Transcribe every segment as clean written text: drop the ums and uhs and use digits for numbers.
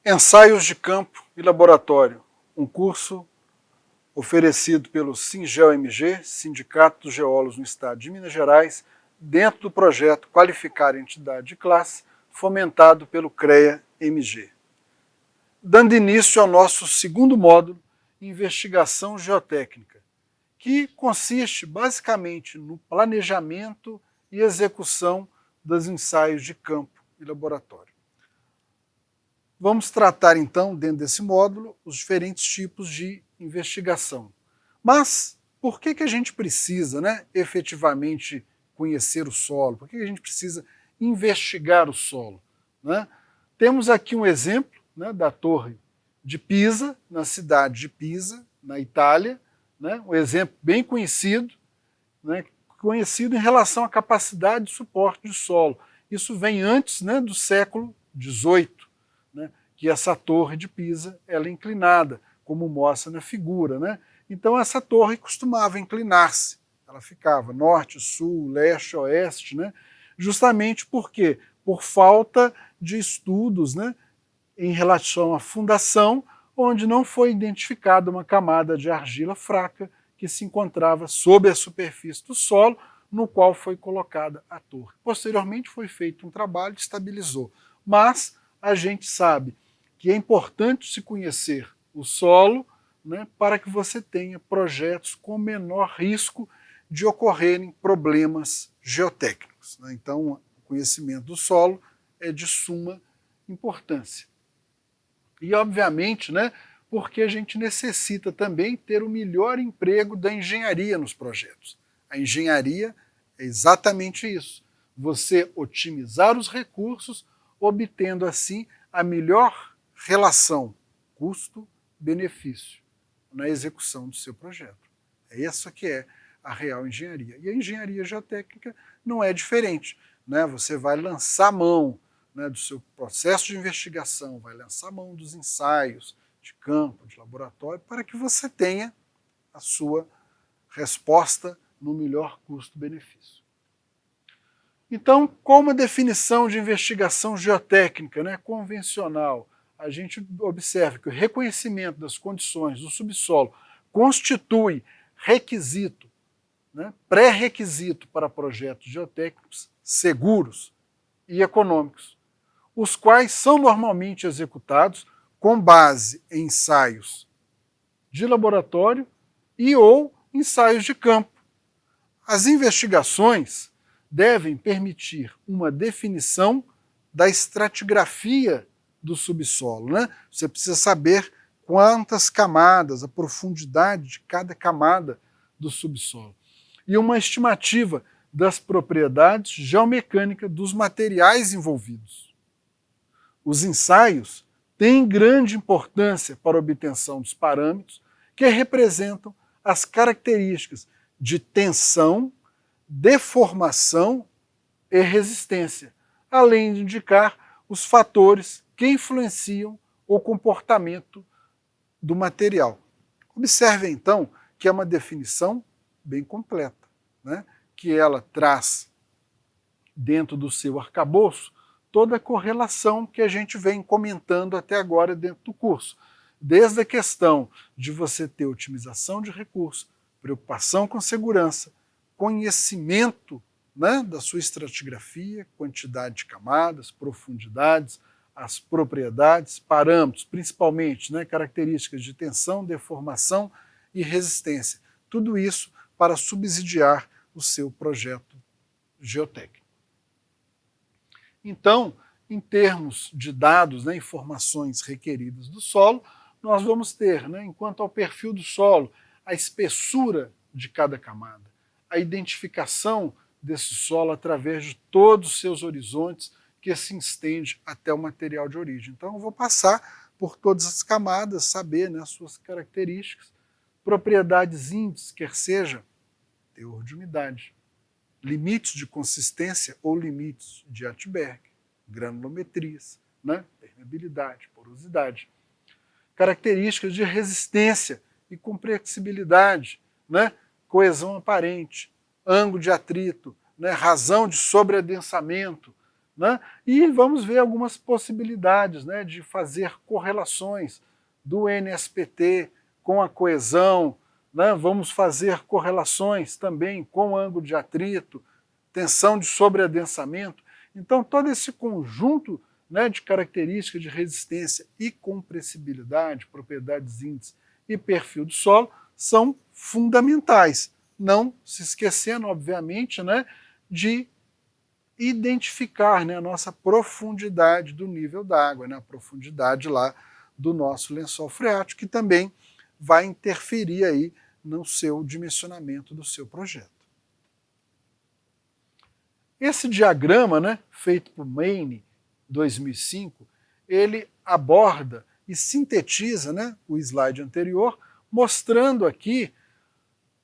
Ensaios de campo e laboratório, um curso oferecido pelo SINGEL-MG, Sindicato dos Geólogos no Estado de Minas Gerais, dentro do projeto Qualificar Entidade de Classe, fomentado pelo CREA-MG. Dando início ao nosso segundo módulo, Investigação Geotécnica, que consiste basicamente no planejamento e execução dos ensaios de campo e laboratório. Vamos tratar então, dentro desse módulo, os diferentes tipos de investigação. Mas por que a gente precisa, efetivamente conhecer o solo? Por que a gente precisa investigar o solo? Temos aqui um exemplo da Torre de Pisa, na cidade de Pisa, na Itália, um exemplo bem conhecido, conhecido em relação à capacidade de suporte de solo. Isso vem antes do século XVIII, que essa torre de Pisa ela é inclinada, como mostra na figura. Então essa torre costumava inclinar-se, ela ficava norte, sul, leste, oeste, justamente porque por falta de estudos em relação à fundação, onde não foi identificada uma camada de argila fraca que se encontrava sob a superfície do solo, no qual foi colocada a torre. Posteriormente foi feito um trabalho e estabilizou. Mas a gente sabe que é importante se conhecer o solo para que você tenha projetos com menor risco de ocorrerem problemas geotécnicos. Então, o conhecimento do solo é de suma importância. E, obviamente, porque a gente necessita também ter o melhor emprego da engenharia nos projetos. A engenharia é exatamente isso. Você otimizar os recursos, obtendo assim a melhor relação custo-benefício na execução do seu projeto. É essa que é a real engenharia. E a engenharia geotécnica não é diferente. Você vai lançar mão do seu processo de investigação, vai lançar mão dos ensaios de campo, de laboratório, para que você tenha a sua resposta no melhor custo-benefício. Então, com uma definição de investigação geotécnica convencional, a gente observa que o reconhecimento das condições do subsolo constitui requisito, pré-requisito para projetos geotécnicos seguros e econômicos, os quais são normalmente executados com base em ensaios de laboratório e ou ensaios de campo. As investigações devem permitir uma definição da estratigrafia do subsolo. Você precisa saber quantas camadas, a profundidade de cada camada do subsolo. E uma estimativa das propriedades geomecânicas dos materiais envolvidos. Os ensaios têm grande importância para a obtenção dos parâmetros que representam as características de tensão, deformação e resistência, além de indicar os fatores que influenciam o comportamento do material. Observe então que é uma definição bem completa, que ela traz dentro do seu arcabouço toda a correlação que a gente vem comentando até agora dentro do curso. Desde a questão de você ter otimização de recursos, preocupação com segurança, conhecimento da sua estratigrafia, quantidade de camadas, profundidades, as propriedades, parâmetros, principalmente características de tensão, deformação e resistência. Tudo isso para subsidiar o seu projeto geotécnico. Então, em termos de dados, informações requeridas do solo, nós vamos ter, enquanto ao perfil do solo, a espessura de cada camada, a identificação desse solo através de todos os seus horizontes que se estende até o material de origem. Então eu vou passar por todas as camadas, saber as suas características, propriedades índices, quer seja teor de umidade, limites de consistência ou limites de Atberg, granulometrias, permeabilidade, porosidade, características de resistência e compressibilidade, coesão aparente, ângulo de atrito, razão de sobreadensamento, né? E vamos ver algumas possibilidades, né, de fazer correlações do NSPT com a coesão, né? Vamos fazer correlações também com o ângulo de atrito, tensão de sobreadensamento. Então, todo esse conjunto, né, de características de resistência e compressibilidade, propriedades índice e perfil do solo, são fundamentais. Não se esquecendo, obviamente, né, de identificar, né, a nossa profundidade do nível d'água, né, a profundidade lá do nosso lençol freático, que também vai interferir aí no seu dimensionamento do seu projeto. Esse diagrama, né, feito por Maine, 2005, ele aborda e sintetiza, né, o slide anterior, mostrando aqui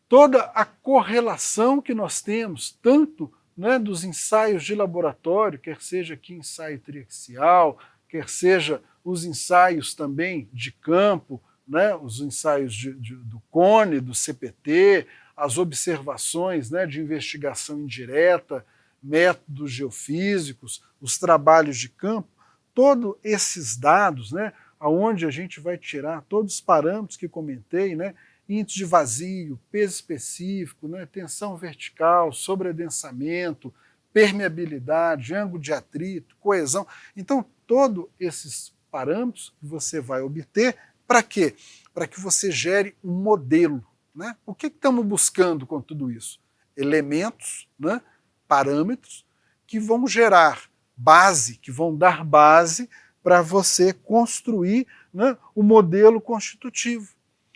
toda a correlação que nós temos, tanto, né, dos ensaios de laboratório, quer seja aqui ensaio triaxial, quer seja os ensaios também de campo, né, os ensaios do CONE, do CPT, as observações, né, de investigação indireta, métodos geofísicos, os trabalhos de campo, todos esses dados, né, aonde a gente vai tirar todos os parâmetros que comentei, né, índice de vazio, peso específico, né, tensão vertical, sobreadensamento, permeabilidade, ângulo de atrito, coesão. Então, todos esses parâmetros que você vai obter, para quê? Para que você gere um modelo, né? O que estamos buscando com tudo isso? Elementos, né, parâmetros que vão gerar base, que vão dar base para você construir, né, o modelo constitutivo.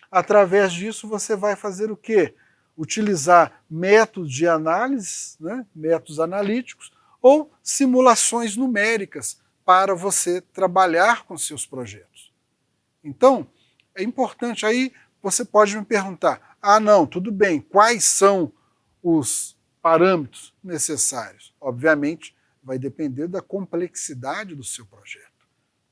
Através disso você vai fazer o quê? Utilizar métodos de análise, né, métodos analíticos, ou simulações numéricas para você trabalhar com seus projetos. Então, é importante, aí você pode me perguntar, não, tudo bem, quais são os parâmetros necessários? Obviamente, vai depender da complexidade do seu projeto,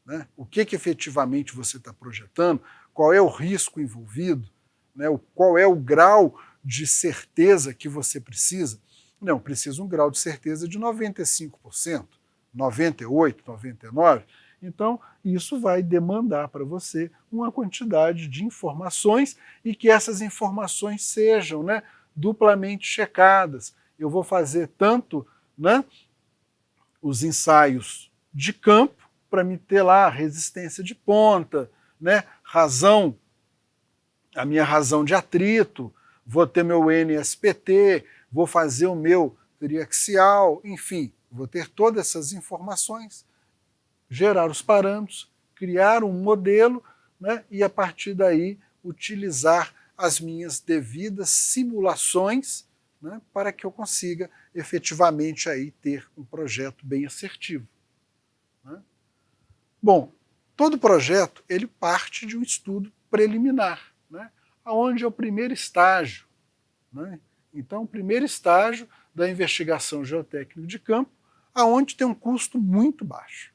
né? O que efetivamente você está projetando, qual é o risco envolvido, né? Qual é o grau de certeza que você precisa. Não, precisa um grau de certeza de 95%, 98%, 99%. Então, isso vai demandar para você uma quantidade de informações e que essas informações sejam, né, duplamente checadas. Eu vou fazer tanto, né, os ensaios de campo, para me ter lá resistência de ponta, né, a minha razão de atrito, vou ter meu NSPT, vou fazer o meu triaxial, enfim, vou ter todas essas informações, gerar os parâmetros, criar um modelo, né, e a partir daí utilizar as minhas devidas simulações, né, para que eu consiga efetivamente aí ter um projeto bem assertivo, né? Bom, todo projeto ele parte de um estudo preliminar, né, onde é o primeiro estágio, né? Então, o primeiro estágio da investigação geotécnica de campo, aonde tem um custo muito baixo,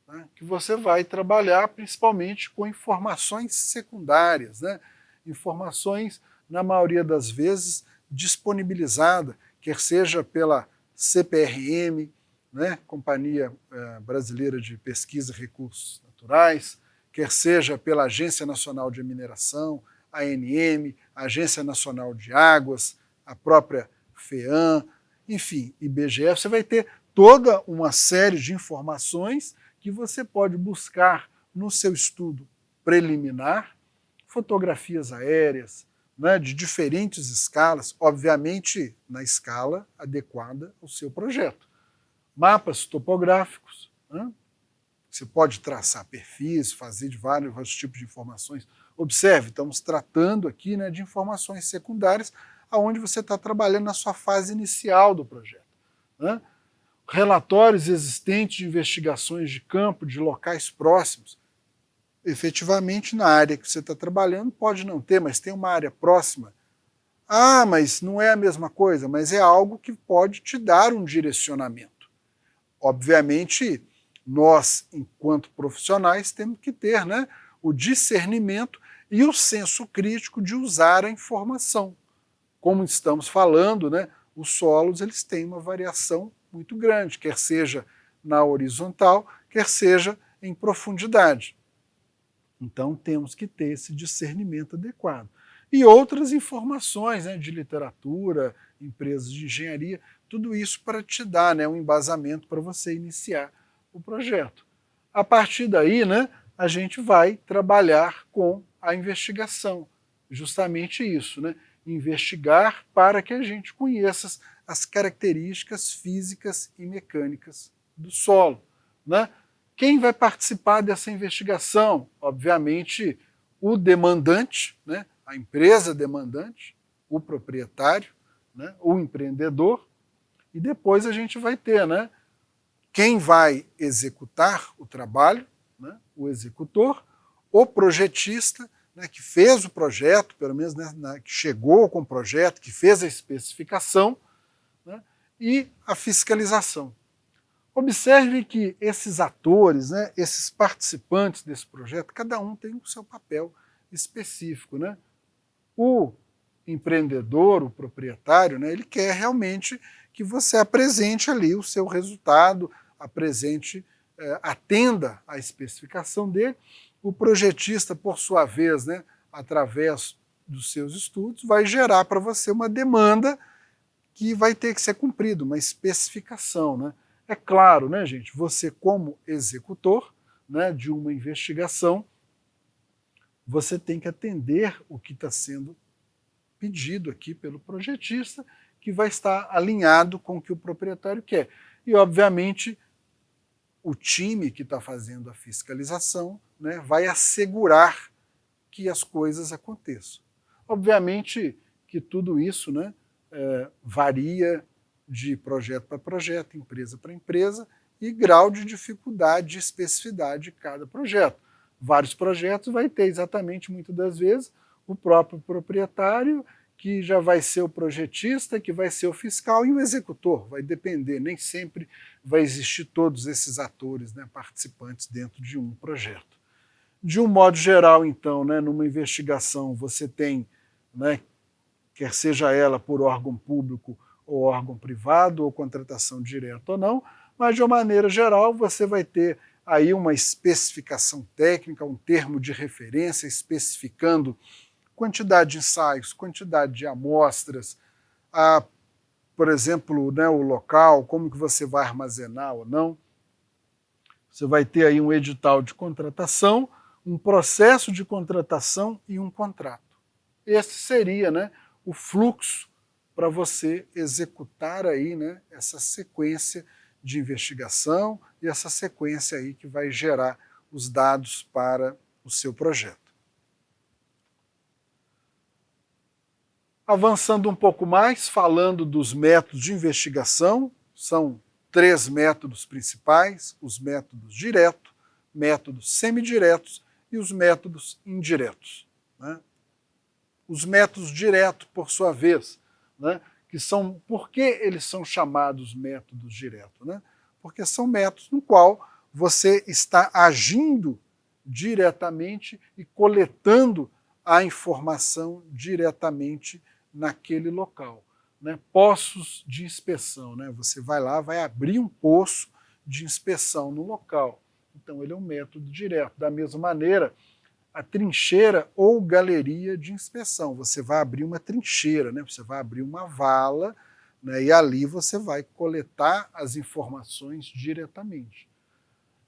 né, que você vai trabalhar principalmente com informações secundárias, né, informações, na maioria das vezes, disponibilizada, quer seja pela CPRM, né, Companhia Brasileira de Pesquisa e Recursos Naturais, quer seja pela Agência Nacional de Mineração, ANM, Agência Nacional de Águas, a própria FEAM, enfim, IBGE, você vai ter toda uma série de informações que você pode buscar no seu estudo preliminar, fotografias aéreas, né, de diferentes escalas, obviamente na escala adequada ao seu projeto. Mapas topográficos, né? Você pode traçar perfis, fazer de vários tipos de informações. Observe, estamos tratando aqui, né, de informações secundárias, onde você está trabalhando na sua fase inicial do projeto, né? Relatórios existentes de investigações de campo, de locais próximos. Efetivamente, na área que você está trabalhando, pode não ter, mas tem uma área próxima. Mas não é a mesma coisa, mas é algo que pode te dar um direcionamento. Obviamente, nós, enquanto profissionais, temos que ter, né, o discernimento e o senso crítico de usar a informação. Como estamos falando, né, os solos eles têm uma variação muito grande, quer seja na horizontal, quer seja em profundidade. Então temos que ter esse discernimento adequado. E outras informações, né, de literatura, empresas de engenharia, tudo isso para te dar, né, um embasamento para você iniciar o projeto. A partir daí, né, a gente vai trabalhar com a investigação, justamente isso, né, investigar para que a gente conheça as características físicas e mecânicas do solo, né? Quem vai participar dessa investigação? Obviamente, o demandante, né? A empresa demandante, o proprietário, né? O empreendedor, e depois a gente vai ter, né, quem vai executar o trabalho, né? O executor, o projetista, né, que fez o projeto, pelo menos, né, que chegou com o projeto, que fez a especificação, né, e a fiscalização. Observe que esses atores, né, esses participantes desse projeto, cada um tem o seu papel específico, né? O empreendedor, o proprietário, né, ele quer realmente que você apresente ali o seu resultado, atenda à especificação dele. O projetista, por sua vez, né, através dos seus estudos, vai gerar para você uma demanda que vai ter que ser cumprida, uma especificação, né? É claro, né, gente, você como executor, né, de uma investigação, você tem que atender o que está sendo pedido aqui pelo projetista, que vai estar alinhado com o que o proprietário quer. E, obviamente, o time que está fazendo a fiscalização, né, vai assegurar que as coisas aconteçam. Obviamente que tudo isso, né, varia de projeto para projeto, empresa para empresa, e grau de dificuldade, de especificidade de cada projeto. Vários projetos vai ter exatamente, muitas das vezes, o próprio proprietário, que já vai ser o projetista, que vai ser o fiscal e o executor. Vai depender, nem sempre vai existir todos esses atores, né, participantes dentro de um projeto. De um modo geral, então, né, numa investigação você tem, né, quer seja ela por órgão público ou órgão privado, ou contratação direta ou não, mas de uma maneira geral você vai ter aí uma especificação técnica, um termo de referência especificando quantidade de ensaios, quantidade de amostras, por exemplo, né, o local, como que você vai armazenar ou não. Você vai ter aí um edital de contratação, um processo de contratação e um contrato. Esse seria, né, o fluxo para você executar aí, né, essa sequência de investigação e essa sequência aí que vai gerar os dados para o seu projeto. Avançando um pouco mais, falando dos métodos de investigação, são 3 métodos principais: os métodos direto, métodos semidiretos e os métodos indiretos, né? Os métodos diretos, por sua vez, né, por que eles são chamados métodos diretos? Né? Porque são métodos no qual você está agindo diretamente e coletando a informação diretamente naquele local. Né? Poços de inspeção, né? Você vai lá, vai abrir um poço de inspeção no local. Então ele é um método direto. Da mesma maneira, a trincheira ou galeria de inspeção. Você vai abrir uma trincheira, né? Você vai abrir uma vala, né? E ali você vai coletar as informações diretamente.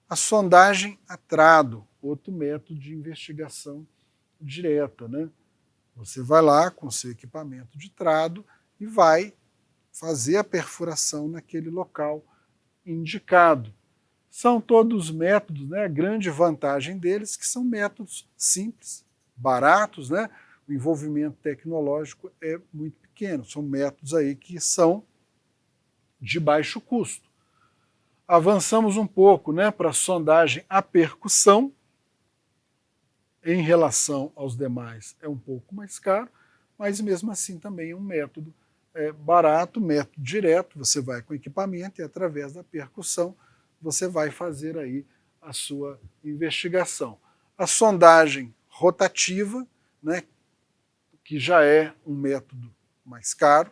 A sondagem a trado, outro método de investigação direta, né? Você vai lá com seu equipamento de trado e vai fazer a perfuração naquele local indicado. São todos métodos, né? A grande vantagem deles que são métodos simples, baratos, né? O envolvimento tecnológico é muito pequeno. São métodos aí que são de baixo custo. Avançamos um pouco, né, para a sondagem a percussão. Em relação aos demais é um pouco mais caro, mas mesmo assim também é um método barato, método direto. Você vai com equipamento e através da percussão você vai fazer aí a sua investigação. A sondagem rotativa, né, que já é um método mais caro,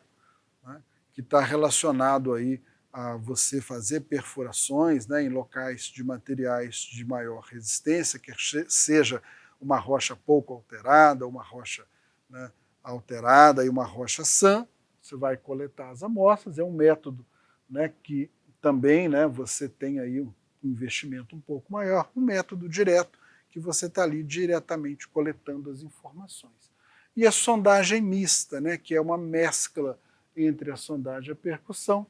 né, que está relacionado aí a você fazer perfurações, né, em locais de materiais de maior resistência, quer seja uma rocha pouco alterada, uma rocha, né, alterada e uma rocha sã. Você vai coletar as amostras, é um método, né, que também, né, você tem aí um investimento um pouco maior, um método direto, que você está ali diretamente coletando as informações. E a sondagem mista, né, que é uma mescla entre a sondagem a percussão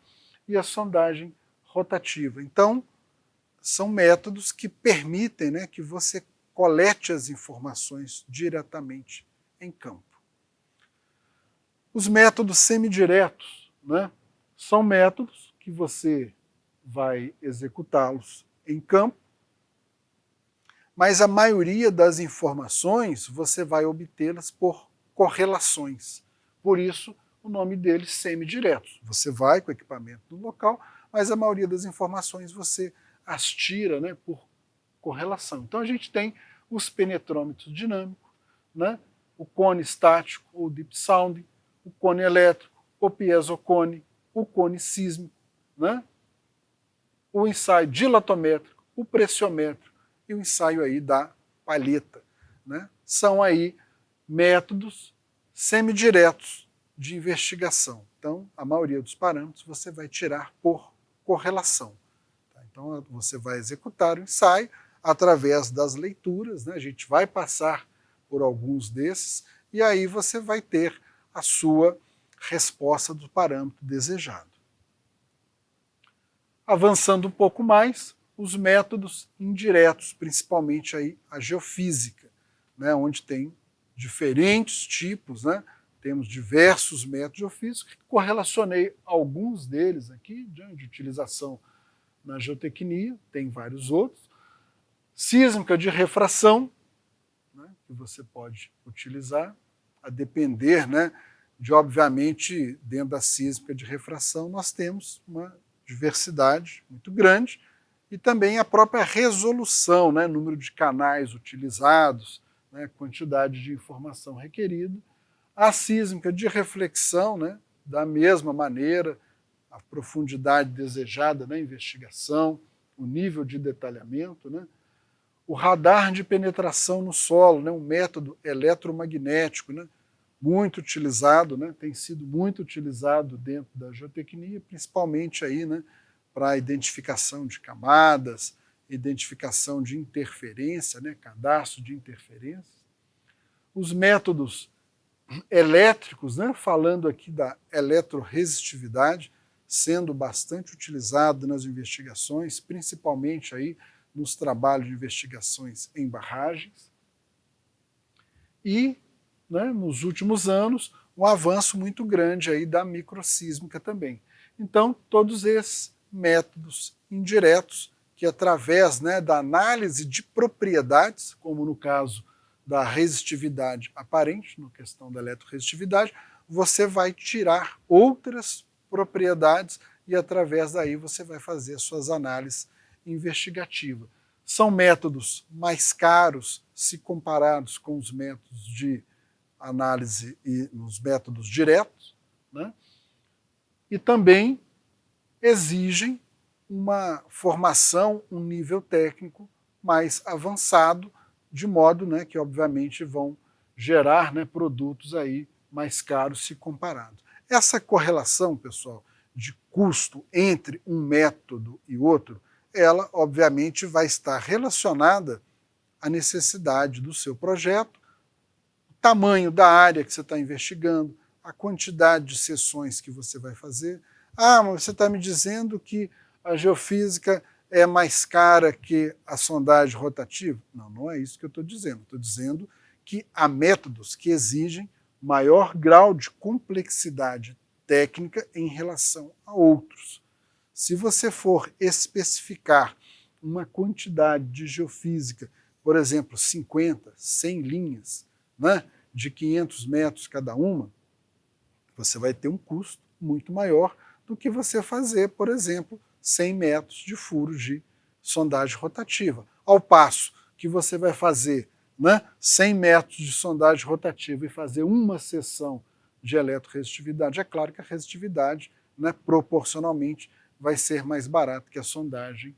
e a sondagem rotativa. Então, são métodos que permitem, né, que você colete as informações diretamente em campo. Os métodos semidiretos, né, são métodos que você vai executá-los em campo, mas a maioria das informações você vai obtê-las por correlações. Por isso, o nome deles semidiretos. Você vai com o equipamento no local, mas a maioria das informações você as tira, né, por correlação. Então a gente tem os penetrômetros dinâmicos, né, o cone estático ou deep sounding, o cone elétrico, o piezocone, o cone sísmico, né, o ensaio dilatométrico, o pressiométrico e o ensaio aí da palheta, né? São aí métodos semidiretos de investigação. Então, a maioria dos parâmetros você vai tirar por correlação. Então, você vai executar o ensaio através das leituras, né? A gente vai passar por alguns desses, e aí você vai ter a sua resposta do parâmetro desejado. Avançando um pouco mais, os métodos indiretos, principalmente aí a geofísica, né? Onde tem diferentes tipos, né? Temos diversos métodos geofísicos, correlacionei alguns deles aqui, de utilização na geotecnia, tem vários outros. Sísmica de refração, né, que você pode utilizar, a depender, né, de, obviamente, dentro da sísmica de refração, nós temos uma diversidade muito grande e também a própria resolução, né, número de canais utilizados, né, quantidade de informação requerida. A sísmica de reflexão, né, da mesma maneira, a profundidade desejada na investigação, o nível de detalhamento, né? O radar de penetração no solo, né? Um método eletromagnético, né? Muito utilizado, né? Tem sido muito utilizado dentro da geotecnia, principalmente aí, né? Para a identificação de camadas, identificação de interferência, né? Cadastro de interferência. Os métodos elétricos, né? Falando aqui da eletroresistividade, sendo bastante utilizado nas investigações, principalmente aí nos trabalhos de investigações em barragens. E, né, nos últimos anos, um avanço muito grande aí da microsísmica também. Então, todos esses métodos indiretos que, através, né, da análise de propriedades, como no caso da resistividade aparente, na questão da eletroresistividade, você vai tirar outras propriedades e, através daí, você vai fazer suas análises investigativas. São métodos mais caros se comparados com os métodos de análise e os métodos diretos, né? E também exigem uma formação, um nível técnico mais avançado, de modo, né, que obviamente vão gerar, né, produtos aí mais caros se comparados. Essa correlação, pessoal, de custo entre um método e outro, ela obviamente vai estar relacionada à necessidade do seu projeto, o tamanho da área que você está investigando, a quantidade de sessões que você vai fazer. Ah, mas você está me dizendo que a geofísica é mais cara que a sondagem rotativa? Não, não é isso que eu estou dizendo. Estou dizendo que há métodos que exigem maior grau de complexidade técnica em relação a outros. Se você for especificar uma quantidade de geofísica, por exemplo, 50, 100 linhas, né, de 500 metros cada uma, você vai ter um custo muito maior do que você fazer, por exemplo, 100 metros de furos de sondagem rotativa. Ao passo que você vai fazer, né, 100 metros de sondagem rotativa e fazer uma seção de eletroresistividade, é claro que a resistividade, né, proporcionalmente vai ser mais barato que a sondagem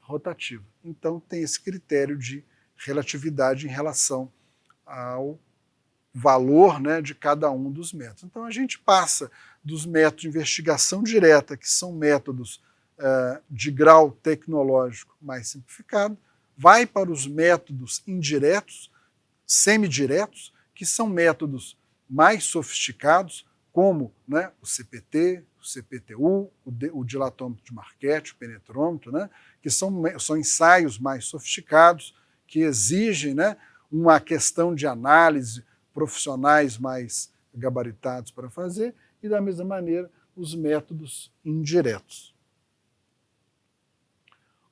rotativa. Então tem esse critério de relatividade em relação ao valor, né, de cada um dos métodos. Então a gente passa dos métodos de investigação direta, que são métodos de grau tecnológico mais simplificado, vai para os métodos indiretos, semidiretos, que são métodos mais sofisticados, como, né, o CPT, o CPTU, o dilatômetro de Marquette, o penetrômetro, né, que são ensaios mais sofisticados, que exigem, né, uma questão de análise, profissionais mais gabaritados para fazer, e da mesma maneira os métodos indiretos.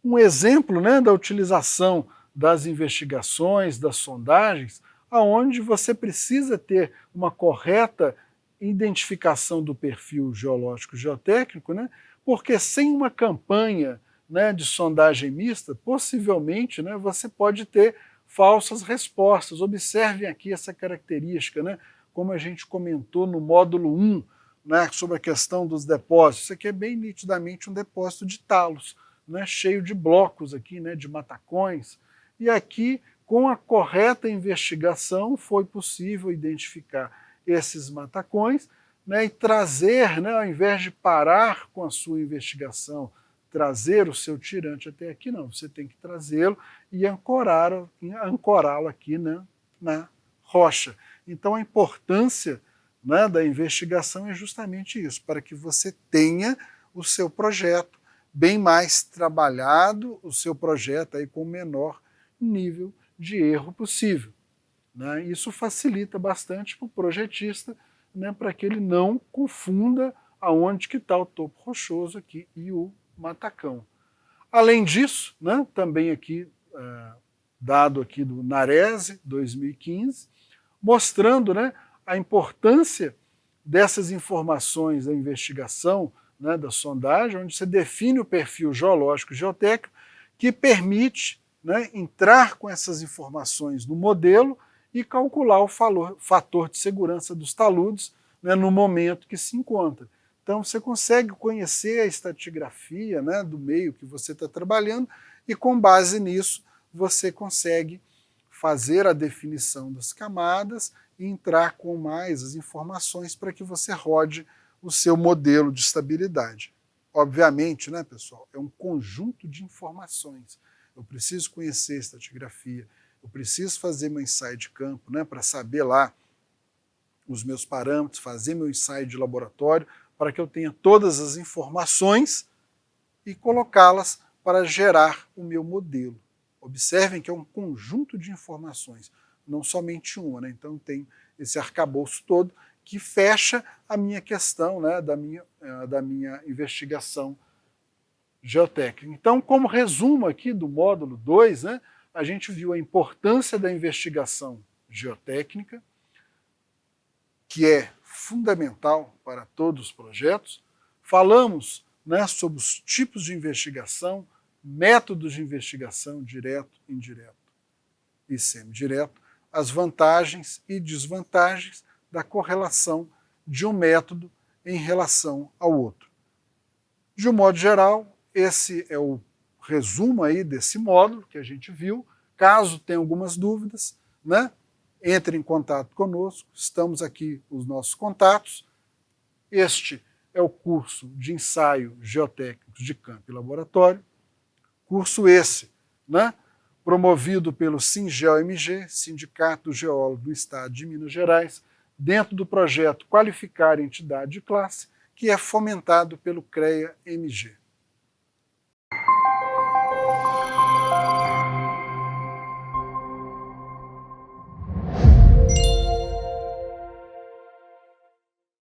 Um exemplo, né, da utilização das investigações, das sondagens, aonde você precisa ter uma correta identificação do perfil geológico geotécnico, né, porque sem uma campanha, né, de sondagem mista, possivelmente, né, você pode ter falsas respostas. Observem aqui essa característica, né, como a gente comentou no módulo 1, né, sobre a questão dos depósitos. Isso aqui é bem nitidamente um depósito de talos, né, cheio de blocos aqui, né, de matacões. E aqui, com a correta investigação, foi possível identificar esses matacões, né, e trazer, né, ao invés de parar com a sua investigação, trazer o seu tirante até aqui, não, você tem que trazê-lo e ancorá-lo aqui, né, na rocha. Então a importância, né, da investigação é justamente isso, para que você tenha o seu projeto bem mais trabalhado, o seu projeto aí com o menor nível de erro possível, né? Isso facilita bastante para o projetista, né, para que ele não confunda aonde que está o topo rochoso aqui e o matacão. Além disso, né, também aqui, dado aqui do Narese, 2015, mostrando, né, a importância dessas informações da investigação, né, da sondagem, onde você define o perfil geológico e geotécnico, que permite, né, entrar com essas informações no modelo e calcular o fator de segurança dos taludes, né, no momento que se encontra. Então você consegue conhecer a estratigrafia, né, do meio que você está trabalhando e com base nisso você consegue fazer a definição das camadas e entrar com mais as informações para que você rode o seu modelo de estabilidade. Obviamente, né, pessoal, é um conjunto de informações. Eu preciso conhecer a estratigrafia, eu preciso fazer meu ensaio de campo, né, para saber lá os meus parâmetros, fazer meu ensaio de laboratório, para que eu tenha todas as informações e colocá-las para gerar o meu modelo. Observem que é um conjunto de informações, não somente uma, né? Então tem esse arcabouço todo que fecha a minha questão, né, da minha investigação geotécnica. Então, como resumo aqui do módulo 2, né, a gente viu a importância da investigação geotécnica, que é fundamental para todos os projetos. Falamos, né, sobre os tipos de investigação, métodos de investigação direto, indireto e semidireto, as vantagens e desvantagens da correlação de um método em relação ao outro. De um modo geral, esse é o resumo aí desse módulo que a gente viu. Caso tenha algumas dúvidas, né, entre em contato conosco, estamos aqui os nossos contatos. Este é o curso de ensaio geotécnicos de campo e laboratório, curso esse, né, promovido pelo SINGEL-MG, Sindicato do Geólogo do Estado de Minas Gerais, dentro do projeto Qualificar Entidade de Classe, que é fomentado pelo CREA-MG.